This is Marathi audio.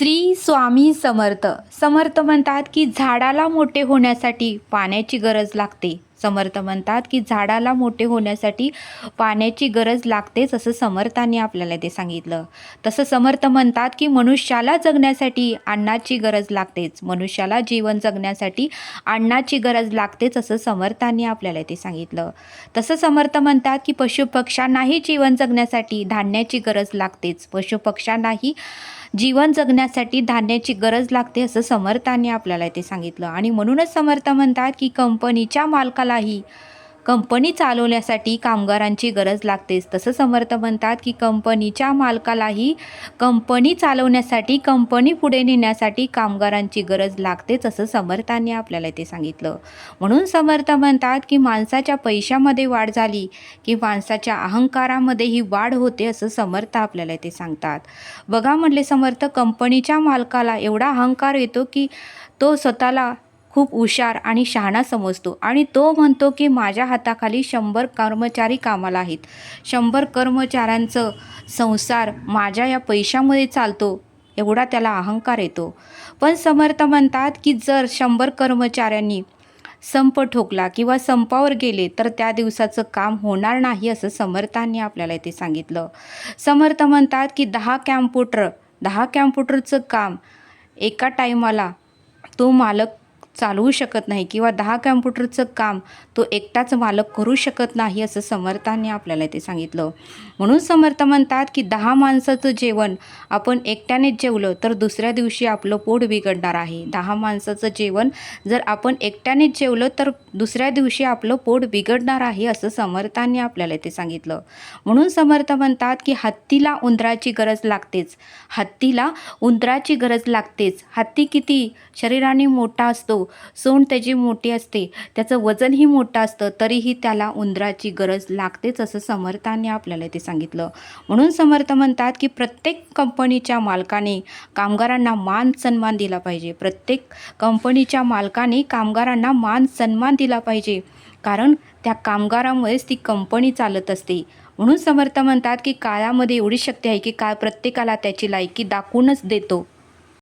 श्री स्वामी समर्थ समर्थ म्हणतात की झाडाला मोठे होण्यासाठी पाण्याची गरज लागते. समर्थ म्हणतात की झाडाला मोठे होण्यासाठी पाण्याची गरज लागतेच असं समर्थांनी आपल्याला ते सांगितलं. तसं समर्थ म्हणतात की मनुष्याला जगण्यासाठी अन्नाची गरज लागतेच. मनुष्याला जीवन जगण्यासाठी अन्नाची गरज लागतेच असं समर्थांनी आपल्याला ते सांगितलं. तसं समर्थ म्हणतात की पशुपक्ष्यांनाही जीवन जगण्यासाठी धान्याची गरज लागतेच. पशुपक्ष्यांनाही जीवन जगण्यासाठी धान्याची गरज लागते असं समर्थांनी आपल्याला ते सांगितलं. आणि म्हणूनच समर्थ म्हणतात की कंपनीच्या मालकालाही कंपनी चालवण्यासाठी कामगारांची गरज लागतेच. तसं समर्थ म्हणतात की कंपनीच्या मालकालाही कंपनी चालवण्यासाठी कंपनी पुढे नेण्यासाठी कामगारांची गरज लागतेच असं समर्थांनी आपल्याला ते सांगितलं. म्हणून समर्थ म्हणतात की माणसाच्या पैशामध्ये वाढ झाली की माणसाच्या अहंकारामध्येही वाढ होते असं समर्थ आपल्याला ते सांगतात. बघा म्हटले समर्थ, कंपनीच्या मालकाला एवढा अहंकार येतो की तो स्वतःला खूप हुशार आणि शहाणा समजतो आणि तो म्हणतो की माझ्या हाताखाली 100 कर्मचारी कामाला आहेत. 100 कर्मचाऱ्यांचं संसार माझ्या या पैशामध्ये चालतो, एवढा त्याला अहंकार येतो. पण समर्थ म्हणतात की जर 100 कर्मचाऱ्यांनी संप ठोकला किंवा संपावर गेले तर त्या दिवसाचं काम होणार नाही असं समर्थांनी आपल्याला ते सांगितलं. समर्थ म्हणतात की 10 कॅम्प्युटरचं काम एका टायमाला तो मालक चालवू शकत नाही किंवा 10 कॅम्प्युटरचं काम तो एकटाच मालक करू शकत नाही असं समर्थांनी आपल्याला ते सांगितलं. म्हणून समर्थ म्हणतात की 10 माणसाचं जेवण आपण एकट्यानेच जेवलं तर दुसऱ्या दिवशी आपलं पोट बिघडणार आहे. 10 माणसाचं जेवण जर आपण एकट्यानेच जेवलं तर दुसऱ्या दिवशी आपलं पोट बिघडणार आहे असं समर्थांनी आपल्याला ते सांगितलं. म्हणून समर्थ म्हणतात की हत्तीला उंदराची गरज लागतेच. हत्तीला उंदराची गरज लागतेच. हत्ती किती शरीराने मोठा असतो, सोंड त्याची मोठी असते, त्याचं वजनही मोठं असतं, तरीही त्याला उंदराची गरज लागतेच असं समर्थांनी आपल्याला ते सांगितलं. म्हणून समर्थ म्हणतात की प्रत्येक कंपनीच्या मालकाने कामगारांना मान सन्मान दिला पाहिजे. प्रत्येक कंपनीच्या मालकाने कामगारांना मान सन्मान दिला पाहिजे, कारण त्या कामगारामुळेच ती कंपनी चालत असते. म्हणून समर्थ म्हणतात की काळामध्ये एवढी शक्ती आहे की काळ प्रत्येकाला त्याची लायकी दाखवूनच देतो.